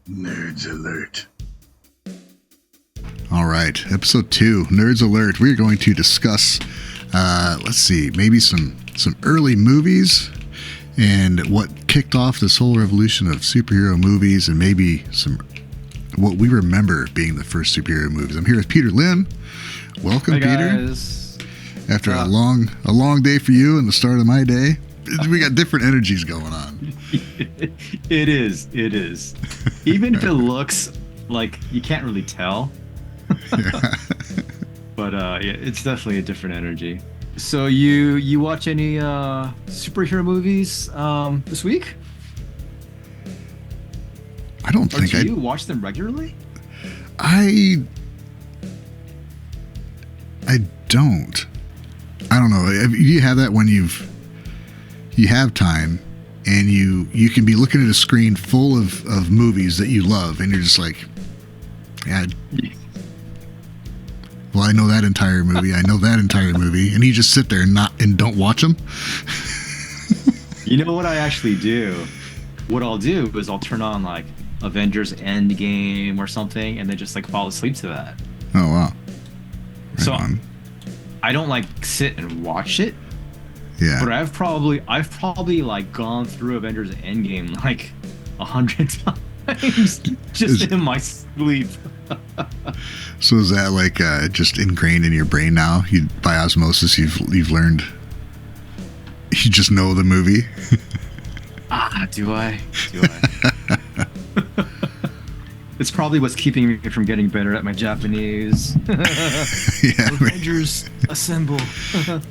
Nerds alert. All right, episode 2, Nerds Alert. We're going to discuss, let's see, maybe some early movies and what kicked off this whole revolution of superhero movies, and maybe some what we remember being the first superhero movies. I'm here with Peter Lim. Welcome, hey Peter. guys. After a long day for you and the start of my day, we got different energies going on. It is. Even if it looks like you can't really tell. Yeah. But yeah, it's definitely a different energy. So you watch any superhero movies this week? I don't Or think do you watch them regularly? I don't. I don't know. You have that when you have time and you can be looking at a screen full of movies that you love, and you're just like, yeah. Well, I know that entire movie. I know that entire movie, and you just sit there and don't watch them. You know what I actually do? What I'll do is I'll turn on like Avengers Endgame or something, and then just like fall asleep to that. Oh wow! Right So on. I don't like sit and watch it. Yeah. But I've probably like gone through Avengers Endgame like 100 times just in my sleep. So is that like just ingrained in your brain now? By osmosis, you've learned. You just know the movie. Do I? It's probably what's keeping me from getting better at my Japanese. Yeah. Avengers assemble.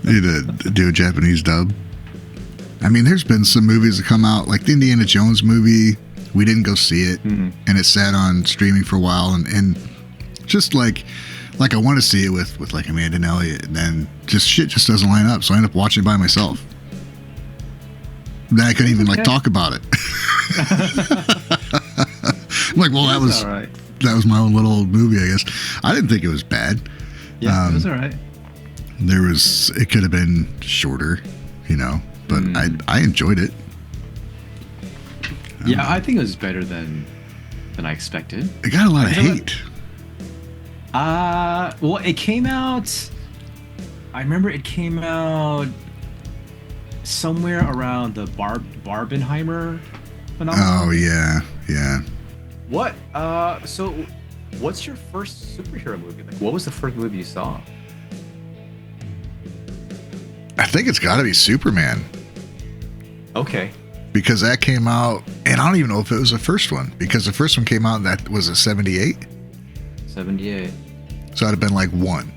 You do a Japanese dub. I mean, there's been some movies that come out, like the Indiana Jones movie. We didn't go see it, and it sat on streaming for a while, and just like I want to see it with like Amanda and Elliot, and then shit just doesn't line up, so I end up watching it by myself. Then I couldn't even like talk about it. I'm like, well, that was all right. That was my own little movie, I guess. I didn't think it was bad. Yeah, it was all right. It could have been shorter, but I enjoyed it. Yeah, I think it was better than I expected. It got a lot of hate. Well, it came out. I remember it came out somewhere around the Barbenheimer phenomenon. Oh yeah. What? So, what's your first superhero movie? Like, what was the first movie you saw? I think it's got to be Superman. Okay. Because that came out, and I don't even know if it was the first one, because the first one came out, that was a 78. 78. So I'd have been like 1.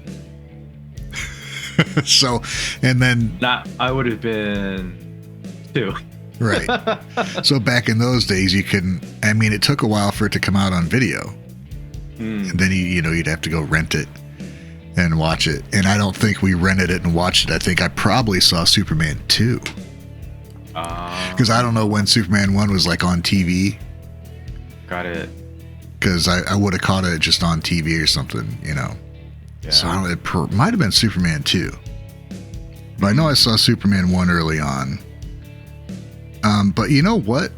So, and then... I would have been 2. Right. So back in those days, you couldn't... I mean, it took a while for it to come out on video. And then, you'd have to go rent it and watch it. And I don't think we rented it and watched it. I think I probably saw Superman 2. Because I don't know when Superman 1 was like on TV. Got it. Because I would have caught it just on TV or something, Yeah. So it might have been Superman 2. But I know I saw Superman 1 early on. But you know what?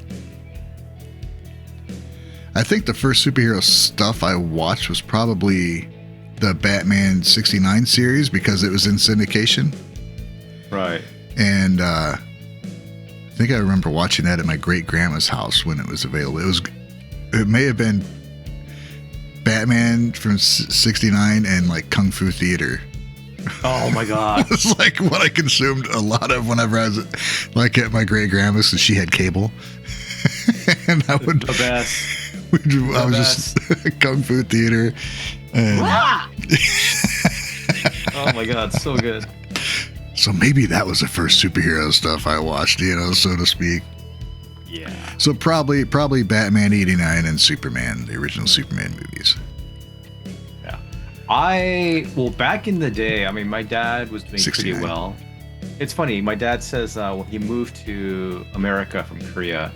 I think the first superhero stuff I watched was probably the Batman 69 series, because it was in syndication. Right. And I think I remember watching that at my great-grandma's house when it was available. It may have been Batman from 69 and like Kung Fu Theater. Oh my god. It's like what I consumed a lot of whenever I was like at my great-grandma's, and she had cable. And I would... The best. I was just Kung Fu Theater. And, oh my god, so good. So maybe that was the first superhero stuff I watched, so to speak. Yeah. So probably Batman 89 and Superman, the original Superman movies. Yeah. Well, back in the day, I mean, my dad was doing 69. Pretty well. It's funny. My dad says when he moved to America from Korea,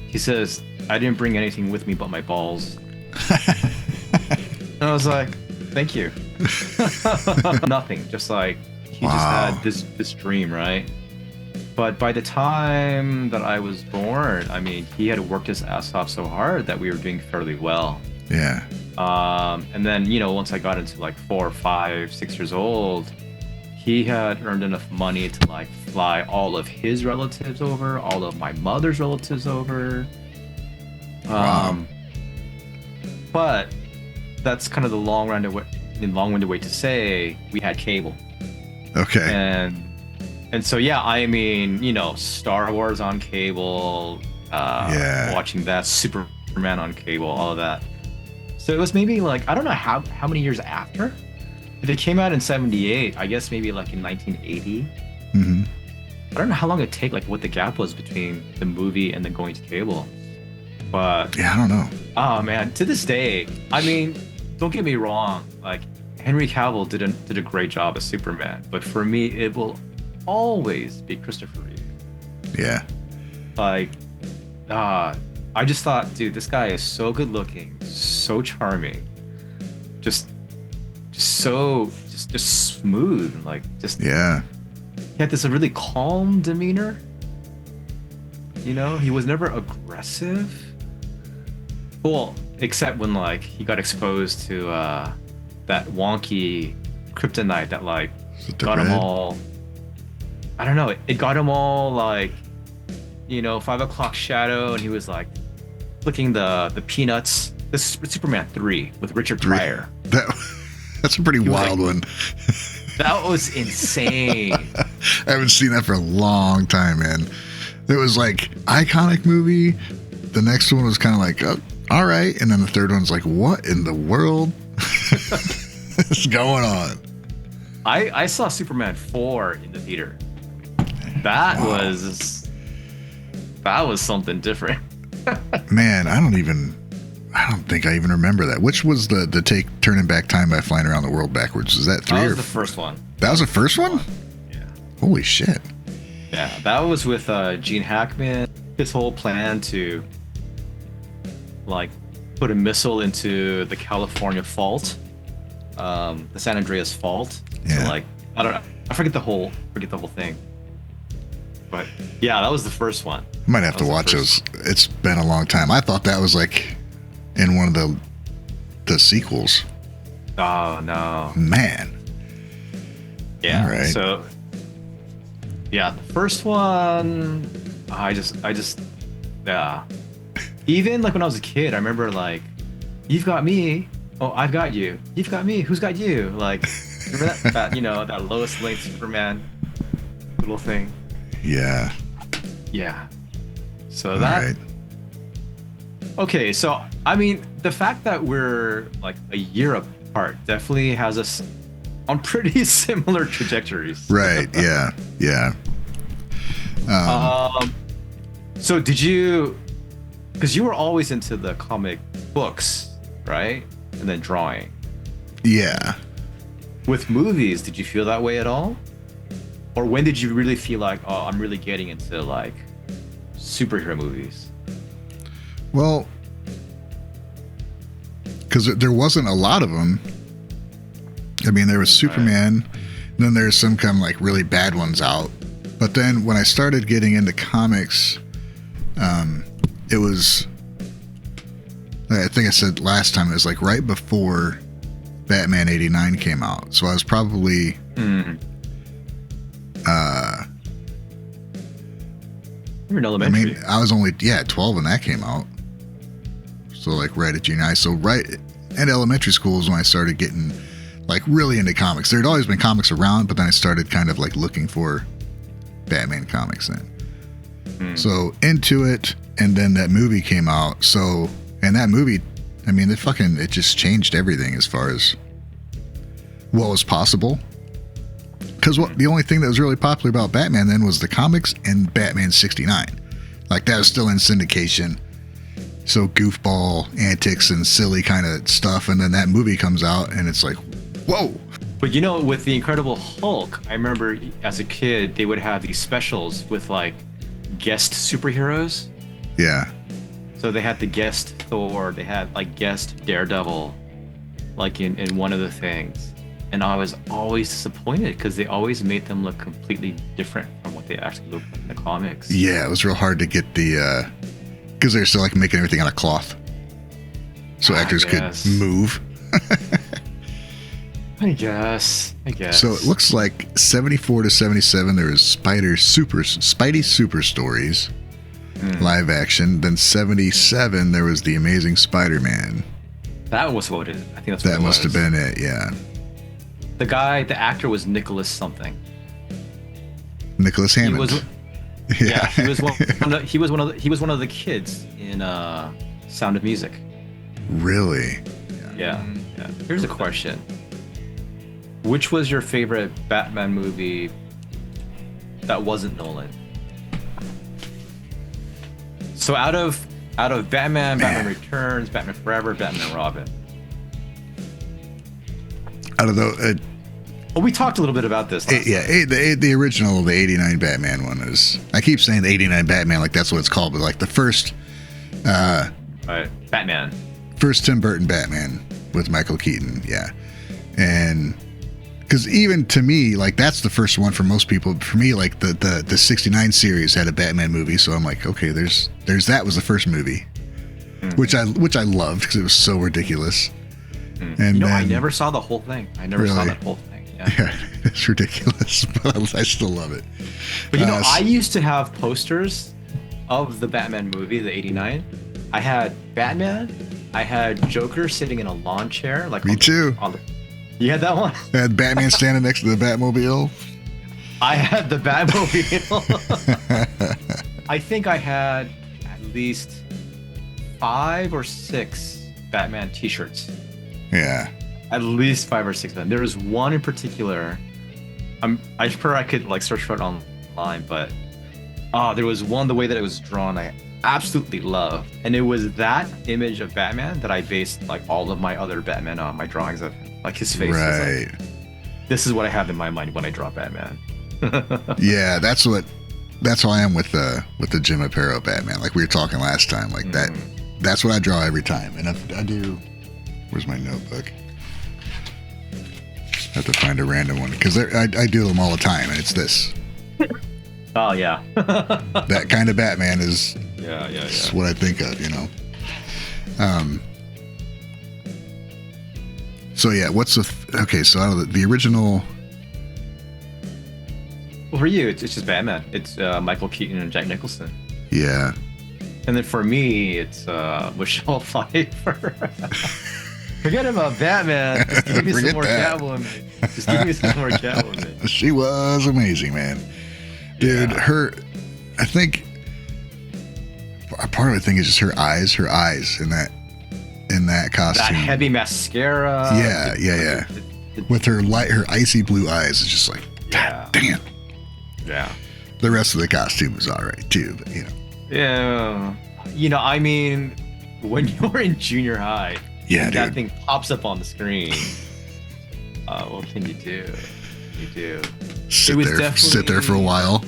he says, I didn't bring anything with me but my balls. And I was like, thank you. Nothing. Just like, he just had this dream, right? But by the time that I was born, I mean, he had worked his ass off so hard that we were doing fairly well. Yeah. And then, you know, once I got into like 4, 5, 6 years old, he had earned enough money to like fly all of his relatives over, all of my mother's relatives over. Wow. But that's kind of the long-winded way to say we had cable. Okay. And so, yeah, I mean, you know, Star Wars on cable, watching that, Superman on cable, all of that. So it was maybe like, I don't know how many years after. If it came out in 78, I guess maybe like in 1980. Mm-hmm. I don't know how long it take, like what the gap was between the movie and then going to cable. But yeah, I don't know. Oh man, to this day, I mean, don't get me wrong, like Henry Cavill did a great job as Superman, but for me, it will always be Christopher Reeves. Yeah. Like, I just thought, dude, this guy is so good looking, so charming, just smooth, like yeah. He had this really calm demeanor. You know, he was never aggressive. Well, except when like he got exposed to that wonky kryptonite that like got him all. I don't know. It got him all like, you know, 5 o'clock shadow, and he was like flicking the peanuts. This is Superman 3 with Richard Pryor. That's a pretty wild one. That was insane. I haven't seen that for a long time, man. It was like iconic movie. The next one was kind of like, oh, all right, and then the third one's like, what in the world is going on? I saw Superman 4 in the theater. That was something different. Man, I don't think I even remember that. Which was the turning back time by flying around the world backwards? Was that 3 That was the first one. That was the first one? Yeah. Holy shit. Yeah, that was with Gene Hackman. His whole plan to like put a missile into the California fault, the San Andreas fault. Yeah. So like, I don't know. I forget the whole thing. But yeah, that was the first one. I might have to watch those. It's been a long time. I thought that was like in one of the sequels. Oh no. Man. Yeah. All right. So yeah, the first one, I just yeah. Even like when I was a kid, I remember like, you've got me. Oh, I've got you. You've got me. Who's got you? Like, remember that you know, that Lois Lane Superman little thing. Yeah. Yeah. So that. Right. Okay, so I mean, the fact that we're like a year apart definitely has us on pretty similar trajectories. Right. Yeah. Yeah. So did you? Because you were always into the comic books, right? And then drawing. Yeah. With movies, did you feel that way at all? Or when did you really feel like, oh, I'm really getting into like superhero movies? Well, because there wasn't a lot of them. I mean, there was Superman, and then there's some kind of like really bad ones out. But then when I started getting into comics, it was, I think I said last time, it was like right before Batman 89 came out. So I was probably, You're in elementary. I mean, I was only, 12 when that came out. So like right at junior high. So right at elementary school is when I started getting like really into comics. There'd always been comics around, but then I started kind of like looking for Batman comics then. So into it, and then that movie came out. So, and that movie, I mean, it just changed everything as far as what was possible. Because the only thing that was really popular about Batman then was the comics and Batman 69. Like that was still in syndication. So goofball antics and silly kind of stuff. And then that movie comes out and it's like, whoa. But you know, with the Incredible Hulk, I remember as a kid, they would have these specials with like guest superheroes. Yeah. So they had the guest Thor, they had like guest Daredevil, like in one of the things. and I was always disappointed because they always made them look completely different from what they actually look like in the comics. Yeah, it was real hard to get the because they're still like making everything out of cloth, so actors could move. I guess. So it looks like 74 to 77 there was Spidey Super Stories live action. Then 77 there was The Amazing Spider-Man. That was what it is. I think that's what that must have been it. Yeah. The actor was Nicholas something. Nicholas Hammond. He was one of the kids in Sound of Music. Really? Yeah. Here's a question. Which was your favorite Batman movie that wasn't Nolan? So out of Batman, Batman Returns, Batman Forever, Batman and Robin. Out of the we talked a little bit about this. The original, the 89 Batman one is. I keep saying the 89 Batman like that's what it's called, but like the first Batman. First Tim Burton Batman with Michael Keaton, yeah. And because even to me, like that's the first one for most people. For me, like the 69 series had a Batman movie, so I'm like, okay, there's that was the first movie, which I loved because it was so ridiculous. And I never saw the whole thing. I never saw that whole thing. Yeah, it's ridiculous, but I still love it. But I used to have posters of the Batman movie, the 89. I had Batman. I had Joker sitting in a lawn chair. Like me too. You had that one? I had Batman standing next to the Batmobile. I had the Batmobile. I think I had at least 5 or 6 Batman t-shirts. Yeah. At least 5 or 6 of them. There was one in particular. I prefer I could like search for it online, but there was one, the way that it was drawn, I absolutely loved. And it was that image of Batman that I based like all of my other Batman on, my drawings of him. Like his face. Right. Like, this is what I have in my mind when I draw Batman. Yeah, that's how I am with the Jim Aparo Batman. Like we were talking last time. Like that's what I draw every time. And I do. Where's my notebook? I have to find a random one because I do them all the time, and it's this. Oh yeah. That kind of Batman is. Yeah. What I think of, So yeah, what's okay? So out of the original. Well, for you, it's just Batman. It's Michael Keaton and Jack Nicholson. Yeah. And then for me, it's Michelle Pfeiffer. Forget about Batman. Just give me some more Catwoman. Just give me some more Catwoman. She was amazing, man. Dude, I think part of it thing is just her eyes in that costume. That heavy mascara. Yeah. With her icy blue eyes, it's just like, God damn. Yeah. The rest of the costume was all right too, but Yeah. I mean, when you're in junior high, that thing pops up on the screen. What can you do? Sit there for a while.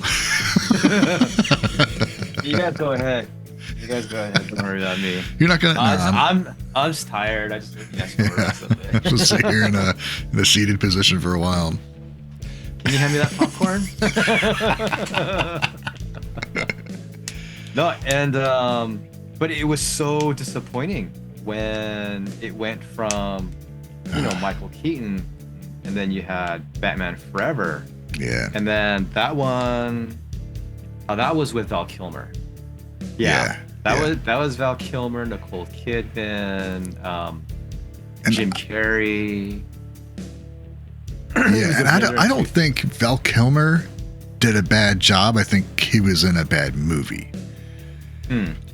You guys go ahead. Don't worry about me. You're not gonna. I'm just tired. I just just sit here in a seated position for a while. Can you hand me that popcorn? No, and but it was so disappointing when it went from Michael Keaton, and then you had Batman Forever. Yeah. And then that one, that was with Val Kilmer. That was Val Kilmer, Nicole Kidman, Jim Carrey. Yeah, and I don't think Val Kilmer did a bad job. I think he was in a bad movie.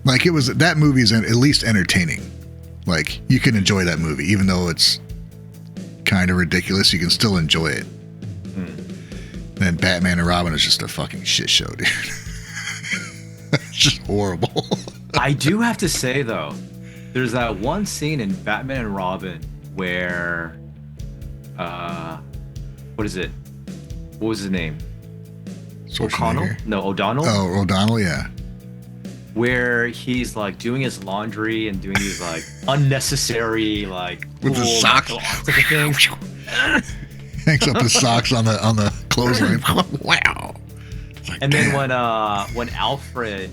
Like that movie is at least entertaining. Like you can enjoy that movie, even though it's kind of ridiculous. You can still enjoy it. And Batman and Robin is just a fucking shit show, dude. It's just horrible. I do have to say though, there's that one scene in Batman and Robin where, what is it? What was his name? O'Connell? No, O'Donnell. Oh, O'Donnell, yeah. Where he's like doing his laundry and doing these like unnecessary like with the sock things. Hangs up his socks on the clothesline. Wow. Like, and then when Alfred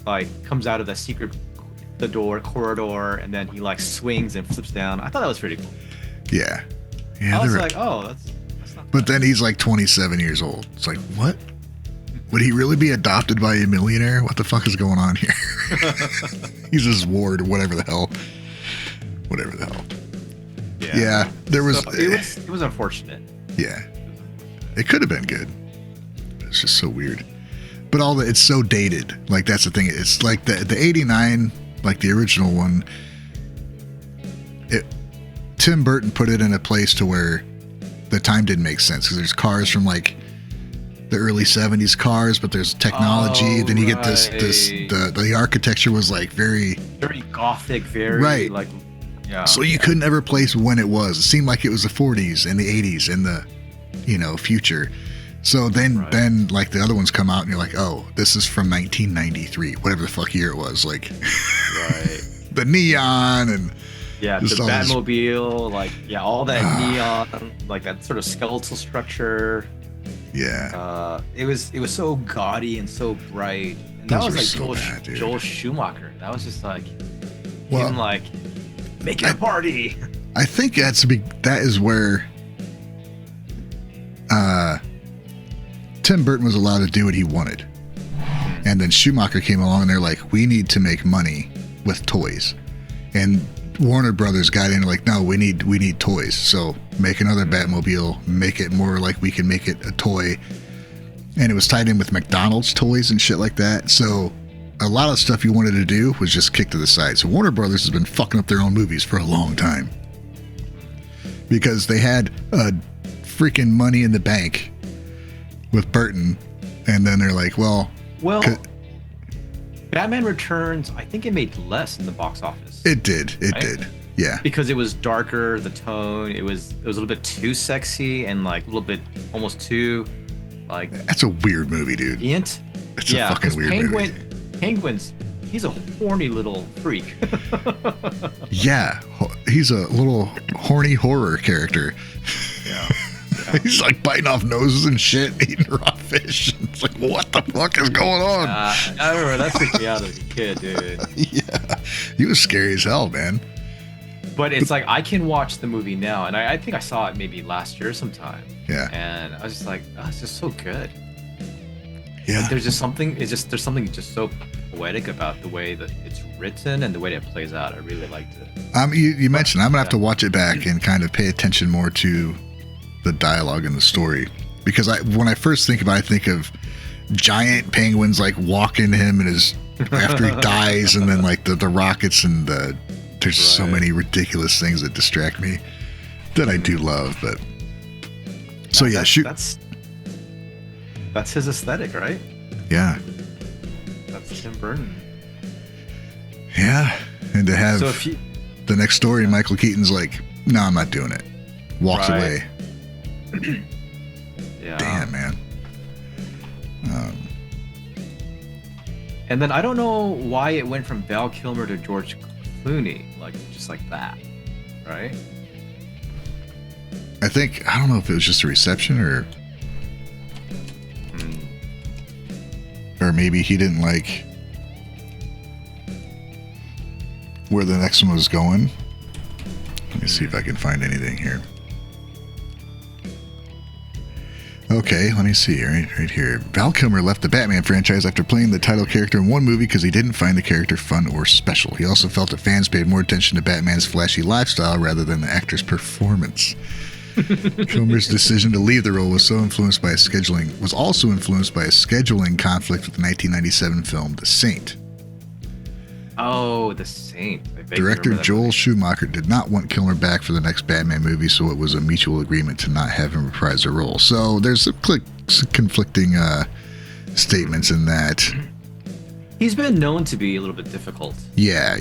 like comes out of the corridor, and then he like swings and flips down. I thought that was pretty cool. Yeah. I was like, oh, that's not bad. But then he's like 27 years old. It's like, what? Would he really be adopted by a millionaire? What the fuck is going on here? He's his ward or whatever the hell. Yeah. There was. So it was unfortunate. Yeah. It could have been good. It's just so weird. But it's so dated. Like, that's the thing. It's like the 89, like the original one. Tim Burton put it in a place to where the time didn't make sense, because there's cars from like the early 70s cars, but there's technology. Then you get the architecture was like very gothic, very like, yeah. So you couldn't ever place when it was. It seemed like it was the 40s and the 80s and the future. So then like the other ones come out and you're like, oh, this is from 1993, whatever the fuck year it was. Like, the neon and the Batmobile, like, all that neon, like that sort of skeletal structure. Yeah. It was so gaudy and so bright. And that was like Joel Schumacher. That was just like him, like making a party. I think that is where Tim Burton was allowed to do what he wanted. And then Schumacher came along and they're like, we need to make money with toys. And Warner Brothers got in like, no, we need toys. So make another Batmobile, make it more like we can make it a toy. And it was tied in with McDonald's toys and shit like that. So a lot of stuff you wanted to do was just kicked to the side. So Warner Brothers has been fucking up their own movies for a long time. Because they had freaking money in the bank with Burton, and then they're like, well, Batman Returns, I think it made less in the box office. It did. Yeah. Because it was darker, the tone, it was a little bit too sexy and like a little bit almost too like. That's a weird movie, dude. It's a fucking weird movie. Penguin's, he's a horny little freak. Yeah, he's a little horny horror character. Yeah. He's like biting off noses and shit, eating raw fish. It's like, what the fuck is going on? I remember that freaked me out as a kid, dude. Yeah, he was scary as hell, man. But it's like, I can watch the movie now, and I think I saw it maybe last year sometime. Yeah. And I was just like, oh, it's just so good. Yeah. Like, there's something just so poetic about the way that it's written and the way that it plays out. I really liked it. You mentioned I'm gonna have to watch it back and kind of pay attention more to the dialogue and the story, because when I first think about it, I think of giant penguins like walking him and his after he dies, and then like the rockets and there's so many ridiculous things that distract me that I do love. But so yeah, that's his aesthetic, right? Yeah, that's Tim Burton. Yeah, and to have the next story, Michael Keaton's like, no, I'm not doing it. Walks away. Yeah. Damn, man. And then I don't know why it went from Val Kilmer to George Clooney, like just like that, right? I don't know if it was just a reception or maybe he didn't like where the next one was going. Let me see if I can find anything here. Okay, let me see. Right here. Val Kilmer left the Batman franchise after playing the title character in one movie because he didn't find the character fun or special. He also felt that fans paid more attention to Batman's flashy lifestyle rather than the actor's performance. Kilmer's decision to leave the role was also influenced by a scheduling conflict with the 1997 film The Saint. Oh, The Saint. Director Joel Schumacher did not want Kilmer back for the next Batman movie, so it was a mutual agreement to not have him reprise the role. So there's some conflicting statements in that. He's been known to be a little bit difficult. Yeah.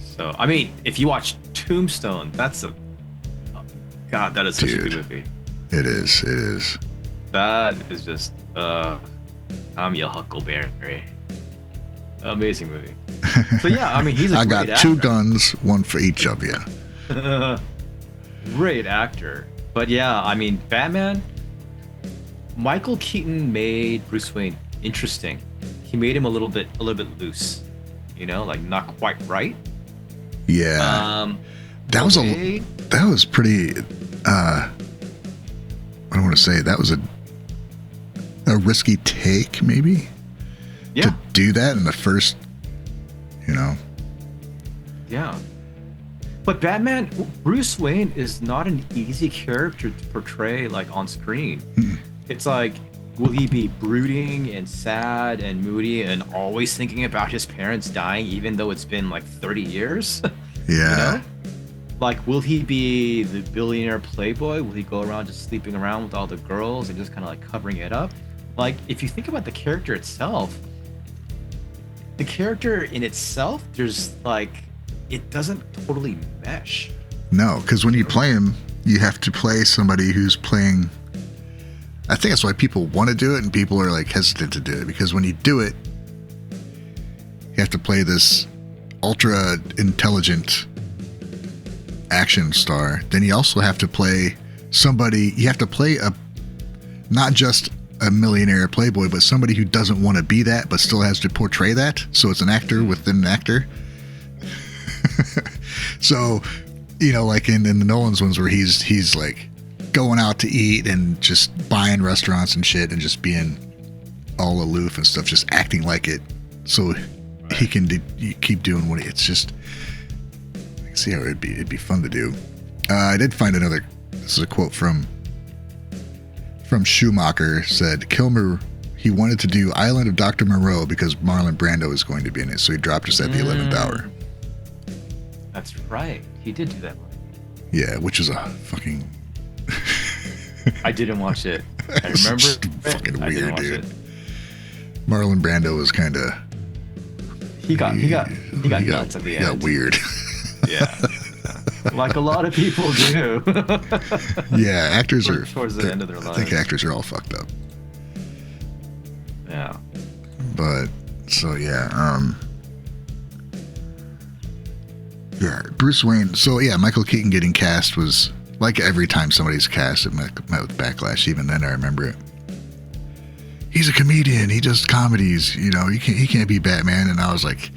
So, I mean, if you watch Tombstone, that is such a good movie. It is. That is just, I'm your Huckleberry. Amazing movie. So yeah, I mean, he's a I great got actor. 2 guns, one for each of you. Great actor. But yeah, I mean, Batman, Michael Keaton made Bruce Wayne interesting. He made him a little bit loose, like not quite right. Yeah. That was pretty, I don't want to say, that was a risky take, maybe. Yeah. To do that in the first, Yeah. But Batman, Bruce Wayne is not an easy character to portray like on screen. It's like, will he be brooding and sad and moody and always thinking about his parents dying, even though it's been like 30 years? Yeah. Like, will he be the billionaire playboy? Will he go around just sleeping around with all the girls and just kind of like covering it up? Like, if you think about the character itself, there's like, it doesn't totally mesh. No, because when you play him, you have to play somebody who's playing. I think that's why people want to do it and people are like hesitant to do it, because when you do it, you have to play this ultra intelligent action star. Then you also have to play somebody, you have to play not just a millionaire playboy, but somebody who doesn't want to be that, but still has to portray that. So it's an actor within an actor. So, like in the Nolan's ones where he's like going out to eat and just buying restaurants and shit and just being all aloof and stuff, just acting like it. So he can keep doing what it's just, I can see how it'd be fun to do. I did find another, this is a quote from Schumacher, said Kilmer, he wanted to do Island of Dr. Moreau because Marlon Brando is going to be in it, so he dropped us at the 11th hour. That's right. He did do that one. Yeah, which is a fucking... I didn't watch it. I remember it. Fucking weird, dude. It. Marlon Brando was kind of... He got nuts at the end. He got weird. Yeah. Like a lot of people do. Yeah, actors are... Towards the end of their lives. I think actors are all fucked up. Yeah. But, so yeah, yeah, Bruce Wayne. So yeah, Michael Keaton getting cast was like every time somebody's cast, it met with backlash. Even then, I remember it. He's a comedian. He does comedies. He can't be Batman. And I was like,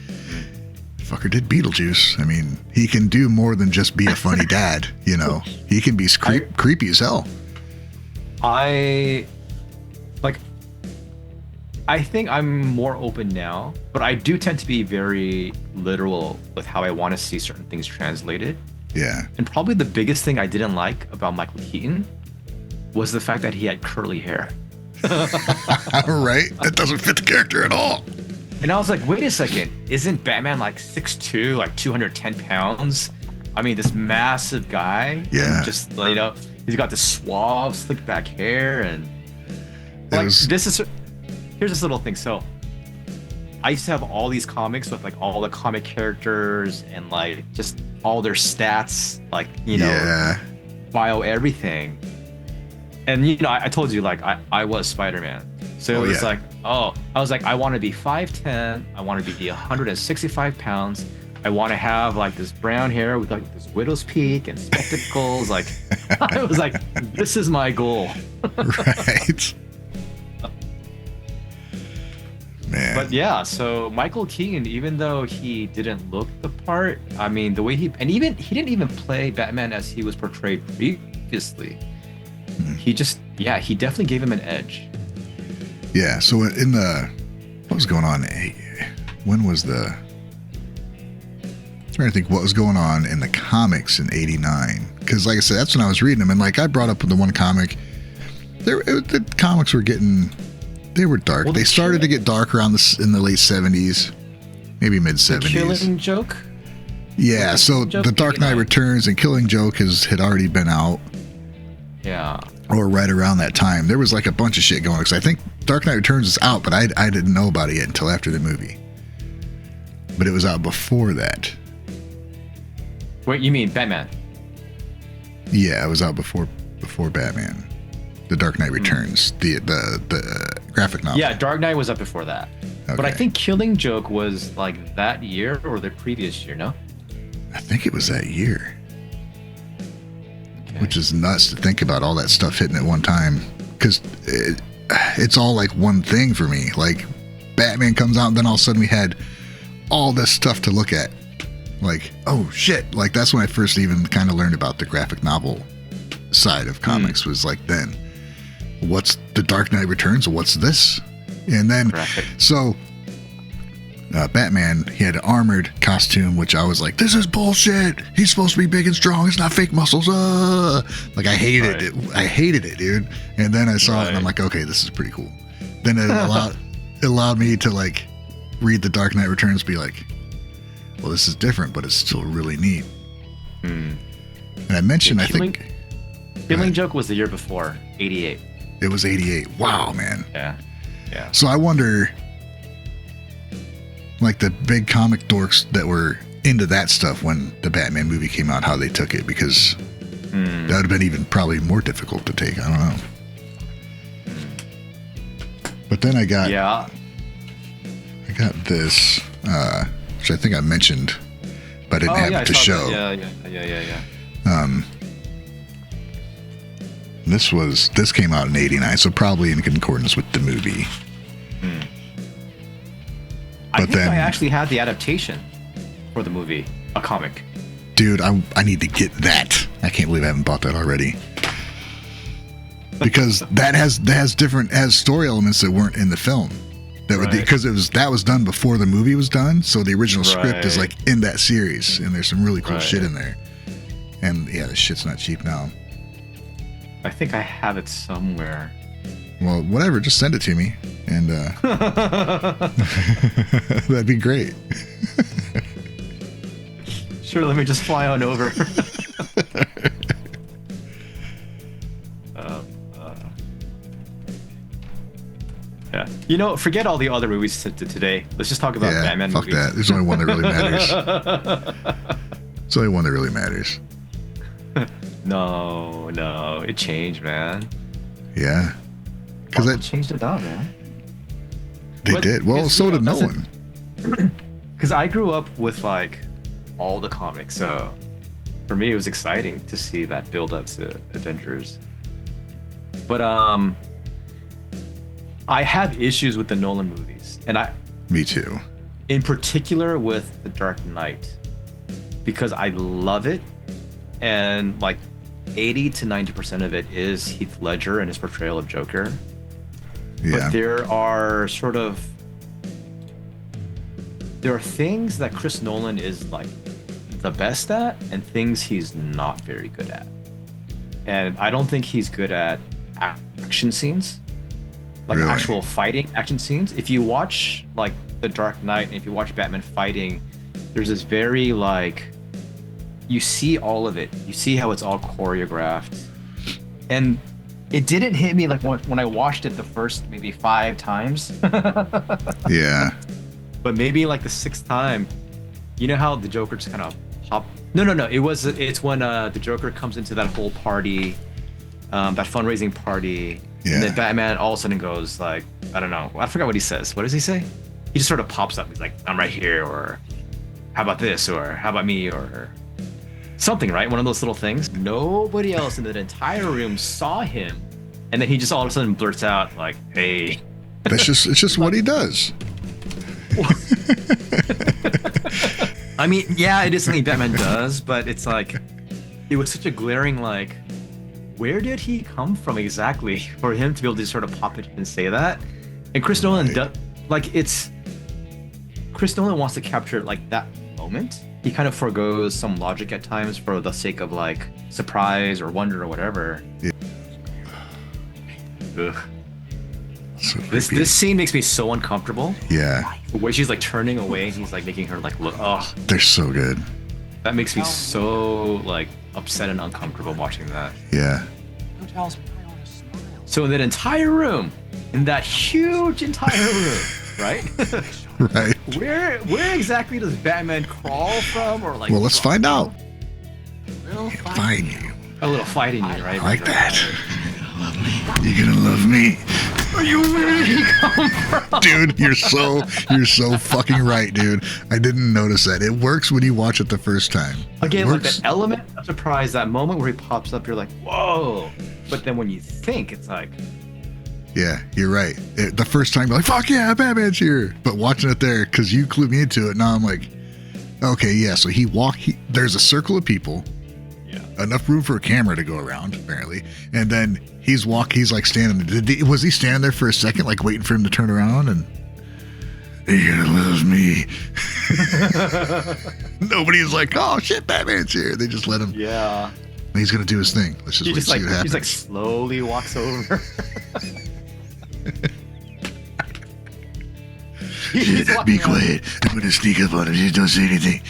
fucker did Beetlejuice. I mean, he can do more than just be a funny dad. He can be creepy as hell. I think I'm more open now, but I do tend to be very literal with how I want to see certain things translated. Yeah. And probably the biggest thing I didn't like about Michael Keaton was the fact that he had curly hair. Right? That doesn't fit the character at all. And I was like, wait a second, isn't Batman like 6'2", like 210 pounds? I mean, this massive guy. Yeah. Just, he's got this suave, slick back hair and here's this little thing. So I used to have all these comics with like all the comic characters and like just all their stats, like, bio everything. And, I told you, like, I was Spider-Man. So it was like, I was like, I want to be 5'10". I want to be 165 pounds. I want to have like this brown hair with like this widow's peak and spectacles. Like, I was like, this is my goal. Right. Man. But yeah, so Michael Keaton, even though he didn't look the part, I mean, the way he didn't even play Batman as he was portrayed previously. He definitely gave him an edge. Yeah, so what was going on? When was I'm trying to think what was going on in the comics in '89. Because like I said, that's when I was reading them. And like I brought up the one comic, the comics were they were dark. Well, they started to get dark around in the late 70s, maybe mid 70s. The Killing Joke? Yeah, so The Dark Knight Returns and Killing Joke had already been out. Yeah. Or right around that time. There was like a bunch of shit going on. Because I think Dark Knight Returns is out, but I didn't know about it yet until after the movie. But it was out before that. Wait, you mean Batman? Yeah, it was out before Batman. The Dark Knight Returns, the graphic novel. Yeah, Dark Knight was up before that. Okay. But I think Killing Joke was like that year or the previous year, no? I think it was that year. which is nuts to think about all that stuff hitting at one time. Because it's all like one thing for me. Like Batman comes out, and then all of a sudden we had all this stuff to look at. Like, oh shit! Like that's when I first even kind of learned about the graphic novel side of comics. Was like, then what's the Dark Knight Returns? What's this? And then Batman, he had an armored costume, which I was like, this is bullshit. He's supposed to be big and strong. It's not fake muscles. Like I hated it. I hated it, dude. And then I saw it, and I'm like, okay, this is pretty cool. Then it allowed me to like read the Dark Knight Returns, be like, well, this is different, but it's still really neat. And I mentioned, I think Killing Joke was the year before, 88. It was 88. Wow, man. Yeah. So I wonder, like the big comic dorks that were into that stuff when the Batman movie came out, how they took it, because that would have been even probably more difficult to take. I don't know. But then I got this, which I think I mentioned, but I didn't have it to show. Yeah. This came out in 89, so probably in concordance with the movie. I think I actually had the adaptation for the movie, a comic. Dude, I need to get that. I can't believe I haven't bought that already. Because that has story elements that weren't in the film. Because that was done before the movie was done, so the original script is like in that series, and there's some really cool shit in there. And yeah, this shit's not cheap now. I think I have it somewhere. Well, whatever, just send it to me, and that'd be great. Sure, let me just fly on over. Yeah. You know, forget all the other movies today. Let's just talk about Batman fuck movies. That. There's only one that really matters. There's only one that really matters. No, it changed, man. Yeah. Because it changed it up, man. They did. Well, so did Nolan. Because I grew up with like all the comics, so for me it was exciting to see that build up to Avengers. But I have issues with the Nolan movies, and Me too. In particular with The Dark Knight, because I love it, and like 80 to 90% of it is Heath Ledger and his portrayal of Joker. Yeah. But there are things that Chris Nolan is like the best at, and things he's not very good at. And I don't think he's good at action scenes, like actual fighting action scenes. If you watch like The Dark Knight, and if you watch Batman fighting, there's this very like, you see all of it. You see how it's all choreographed. And it didn't hit me like when I watched it the first maybe 5 times. Yeah. But maybe like the 6th time, you know how the Joker just kind of pop. No. It's when the Joker comes into that whole party, that fundraising party. Yeah. And then Batman all of a sudden goes like, I don't know. I forgot what he says. What does he say? He just sort of pops up. He's like, I'm right here, or how about this, or how about me, or something, right? One of those little things. Nobody else in that entire room saw him, and then he just all of a sudden blurts out like, "Hey." It's just what he does. I mean, yeah, it is something Batman does, but it's like, it was such a glaring like, where did he come from exactly for him to be able to sort of pop it and say that? And Chris Nolan does, like, Chris Nolan wants to capture like that moment. He kind of forgoes some logic at times for the sake of like surprise or wonder or whatever. Yeah. Ugh. So this scene makes me so uncomfortable. Yeah. Where she's like turning away and he's like making her like look. Oh, they're so good. That makes me so like upset and uncomfortable watching that. Yeah. So in that entire room, in that huge entire room, right? Right. Where exactly does Batman crawl from, or like? Well, let's find out. Find you. A little fighting you, right? I like that. You're gonna love me. Where did he come from? Dude, you're so fucking right, dude. I didn't notice that. It works when you watch it the first time. Again, like that element of surprise, that moment where he pops up, you're like, whoa. But then when you think, it's like, yeah, you're right. The first time, you're like, fuck yeah, Batman's here. But watching it there, because you clued me into it, now I'm like, okay, yeah. So there's a circle of people. Yeah. Enough room for a camera to go around, apparently. And then he's like standing. Was he standing there for a second, like waiting for him to turn around and, you're gonna love me. Nobody's like, oh shit, Batman's here. They just let him. Yeah. He's gonna do his thing. Let's just wait and see what happens. He's like slowly walks over. Be quiet. I'm gonna sneak up on him. Just don't say anything.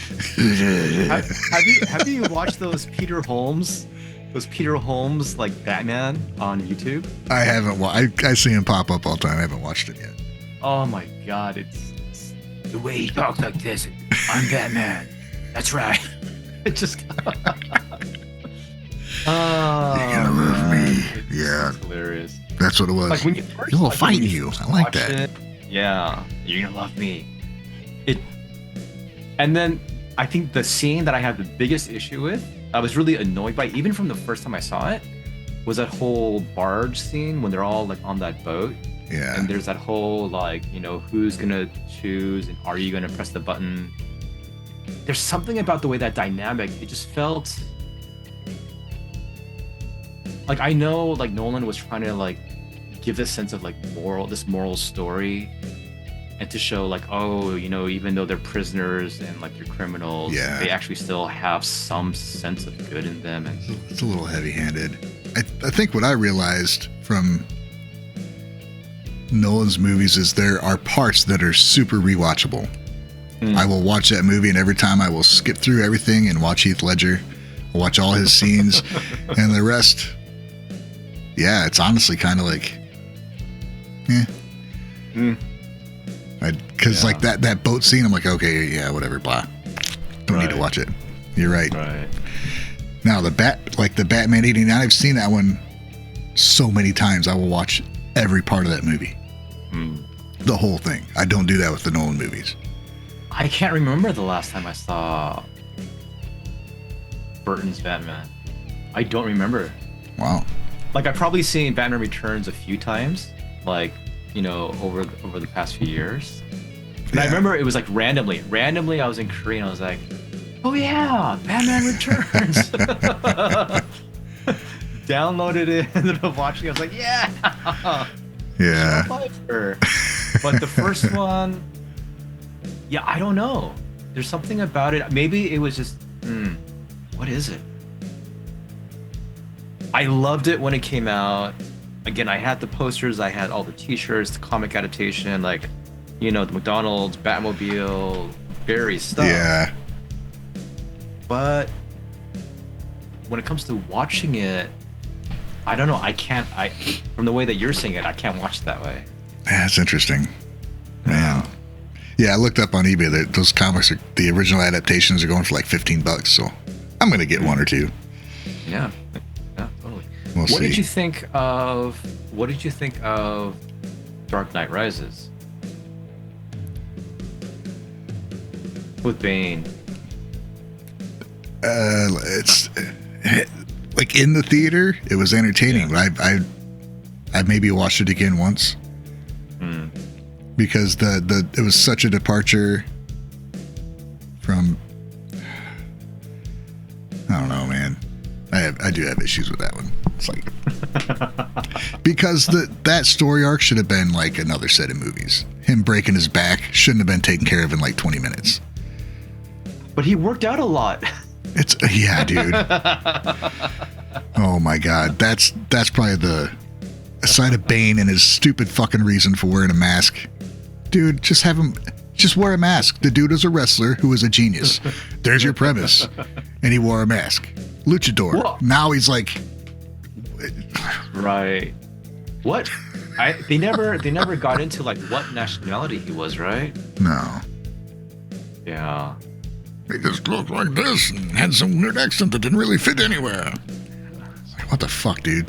have you watched those Peter Holmes like Batman on YouTube? I haven't. I see him pop up all the time. I haven't watched it yet. Oh my god! It's the way he talks like this. I'm Batman. That's right. It just. Oh, you're gonna love me. Yeah. Hilarious. That's what it was. Like when you first he'll fight you. I like that. Yeah, you're gonna love me. And then I think the scene that I have the biggest issue with, I was really annoyed by, even from the first time I saw it, was that whole barge scene when they're all like on that boat. Yeah. And there's that whole like, who's gonna choose and are you gonna press the button? There's something about the way that dynamic, it just felt like, I know like Nolan was trying to like give this sense of like moral story, and to show like, oh, even though they're prisoners and like they're criminals, they actually still have some sense of good in them. And it's a little heavy-handed. I think what I realized from Nolan's movies is there are parts that are super rewatchable. I will watch that movie, and every time I will skip through everything and watch Heath Ledger. I'll watch all his scenes, and the rest, yeah, it's honestly kind of like, because like that boat scene, I'm like, okay, yeah, whatever, blah. Don't need to watch it. You're right. Right. Now the Batman 89, I've seen that one so many times. I will watch every part of that movie, the whole thing. I don't do that with the Nolan movies. I can't remember the last time I saw Burton's Batman. I don't remember. Wow. Like, I've probably seen Batman Returns a few times, like, over the past few years. And I remember it was like randomly I was in Korea and I was like, oh yeah, Batman Returns. Downloaded it, ended up watching it. I was like, yeah. Pfeifer. But the first one, yeah, I don't know. There's something about it. Maybe it was just, what is it? I loved it when it came out. Again, I had the posters, I had all the t-shirts, the comic adaptation, like, the McDonald's, Batmobile, Barry stuff. Yeah. But when it comes to watching it, I don't know. From the way that you're saying it, I can't watch it that way. Yeah, that's interesting. Man. Yeah, I looked up on eBay that those comics, the original adaptations are going for like $15, so I'm going to get one or two. Yeah, totally. We'll see. What did you think of Dark Knight Rises? With Bane. It's like in the theater, it was entertaining, but I maybe watched it again once. Because it was such a departure from, I don't know, man. I do have issues with that one. It's like, because that story arc should have been like another set of movies. Him breaking his back shouldn't have been taken care of in like 20 minutes. But he worked out a lot. Yeah, dude. Oh my God, that's probably the aside of Bane and his stupid fucking reason for wearing a mask. Dude, just wear a mask. The dude is a wrestler who is a genius. There's your premise. And he wore a mask. Luchador. Whoa. Now he's like, right. What? They never got into like what nationality he was, right? No. Yeah. He just looked like this and had some weird accent that didn't really fit anywhere. What the fuck, dude?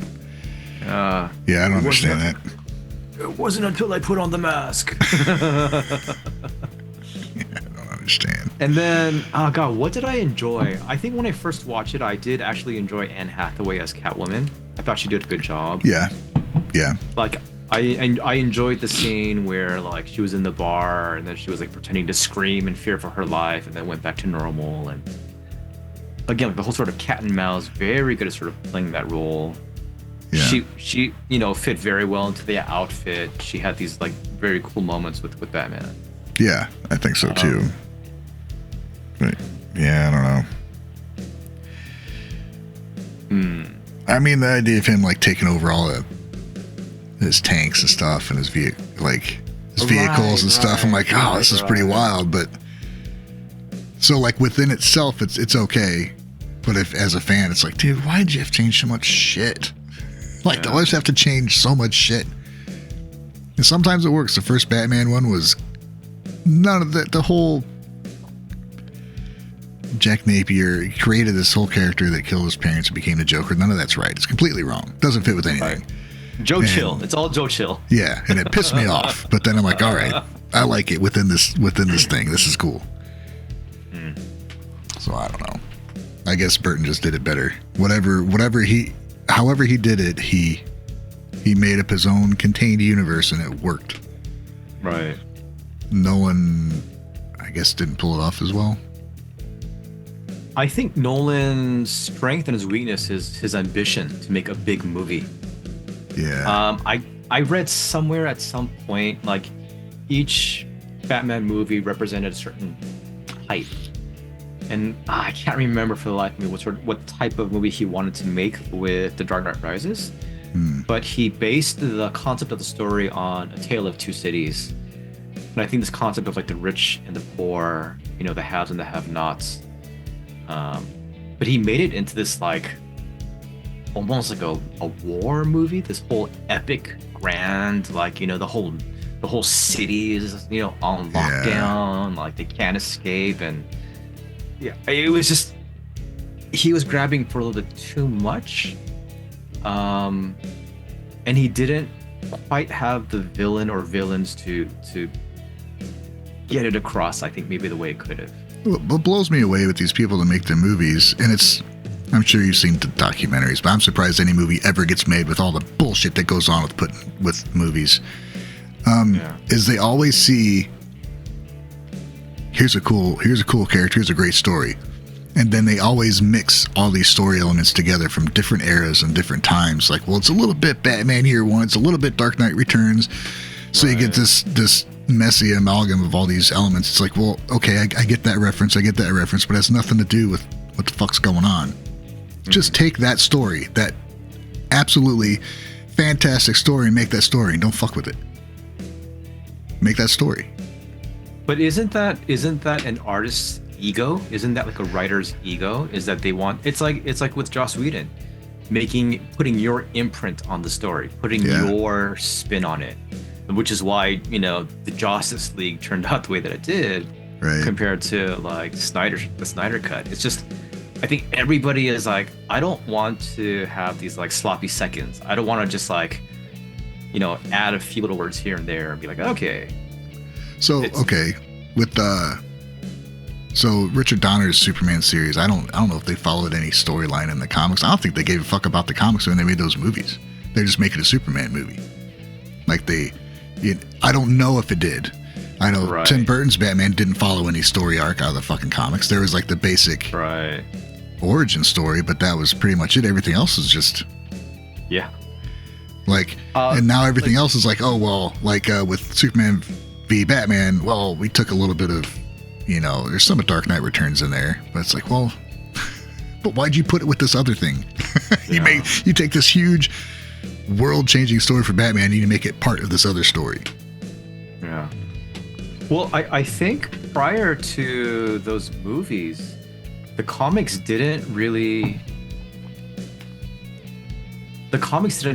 Yeah, I don't understand that. It wasn't until I put on the mask. I don't understand. And then, oh god, what did I enjoy? I think when I first watched it, I did actually enjoy Anne Hathaway as Catwoman. I thought she did a good job. Yeah. Like, I enjoyed the scene where like she was in the bar and then she was like pretending to scream in fear for her life and then went back to normal. And again, the whole sort of cat and mouse, very good at sort of playing that role. Yeah. She fit very well into the outfit. She had these like very cool moments with Batman. Yeah, I think so too. But yeah, I don't know. I mean, the idea of him like taking over all his tanks and stuff and his vehicles and stuff. I'm like, oh, this is pretty wild. But so like within itself, it's okay. But if as a fan, it's like, dude, why did you have to change so much shit? Like, they always have to change so much shit. And sometimes it works. The first Batman one was none of the whole Jack Napier created this whole character that killed his parents and became the Joker. None of that's right. It's completely wrong. Doesn't fit with anything. Right. Joe Chill. It's all Joe Chill. Yeah, and it pissed me off. But then I'm like, all right, I like it within this thing. This is cool. So I don't know. I guess Burton just did it better. However he did it, he made up his own contained universe and it worked. Right. Nolan, I guess, didn't pull it off as well. I think Nolan's strength and his weakness is his ambition to make a big movie. Yeah. I read somewhere at some point like each Batman movie represented a certain type. And I can't remember for the life of me what type of movie he wanted to make with The Dark Knight Rises. But he based the concept of the story on A Tale of Two Cities. And I think this concept of like the rich and the poor, the haves and the have-nots. But he made it into this like almost like a war movie, this whole epic, grand, like, the whole city is, on lockdown, like they can't escape. And yeah, it was just, he was grabbing for a little bit too much. And he didn't quite have the villain or villains to get it across, I think, maybe the way it could have. What blows me away with these people that make their movies, and I'm sure you've seen the documentaries, but I'm surprised any movie ever gets made with all the bullshit that goes on with movies, is they always see, here's a cool character, here's a great story. And then they always mix all these story elements together from different eras and different times. Like, well, it's a little bit Batman Year One, it's a little bit Dark Knight Returns. So you get this messy amalgam of all these elements. It's like, well, okay, I get that reference, but it has nothing to do with what the fuck's going on. Just take that story, that absolutely fantastic story, and make that story, and don't fuck with it. Make that story. But isn't that an artist's ego? Isn't that like a writer's ego? Is that they want, it's like with Joss Whedon, putting your imprint on the story, putting your spin on it, which is why, the Justice League turned out the way that it did, compared to like the Snyder cut. It's just, I think everybody is like, I don't want to have these like sloppy seconds. I don't want to just like, add a few little words here and there and be like, okay. So, so Richard Donner's Superman series, I don't know if they followed any storyline in the comics. I don't think they gave a fuck about the comics when they made those movies. They're just making a Superman movie. Like I don't know if it did. I know Tim Burton's Batman didn't follow any story arc out of the fucking comics. There was like the basic origin story, but that was pretty much it. Everything else is just like, and now everything else is like, oh well, like with Superman v Batman, well, we took a little bit of, there's some of Dark Knight Returns in there, but it's like, well, but why'd you put it with this other thing? You take this huge world-changing story for Batman and you make it part of this other story. Yeah. Well, I think prior to those movies, the comics didn't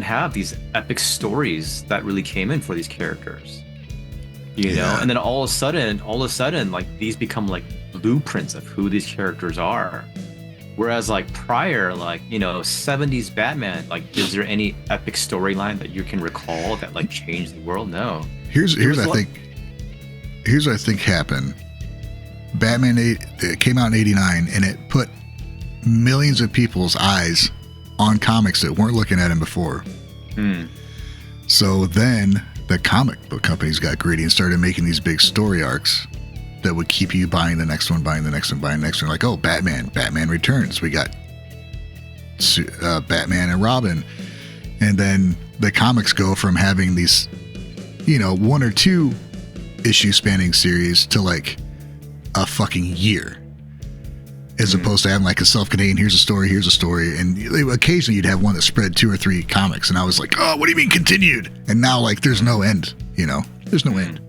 have these epic stories that really came in for these characters. And then all of a sudden, like these become like blueprints of who these characters are. Whereas like prior, like, you know, 70s Batman, like, is there any epic storyline that you can recall that like changed the world? No. Here's what I think happened. Batman it came out in 89 and it put millions of people's eyes on comics that weren't looking at him before. So then the comic book companies got greedy and started making these big story arcs that would keep you buying the next one, buying the next one, buying the next one. Like, oh, Batman Returns. We got Batman and Robin. And then the comics go from having these, you know, 1 or 2 issue spanning series to like a fucking year. As opposed to having like a self-contained, here's a story. And occasionally you'd have one that spread 2 or 3 comics. And I was like, oh, what do you mean continued? And now like there's no end, you know? There's no end.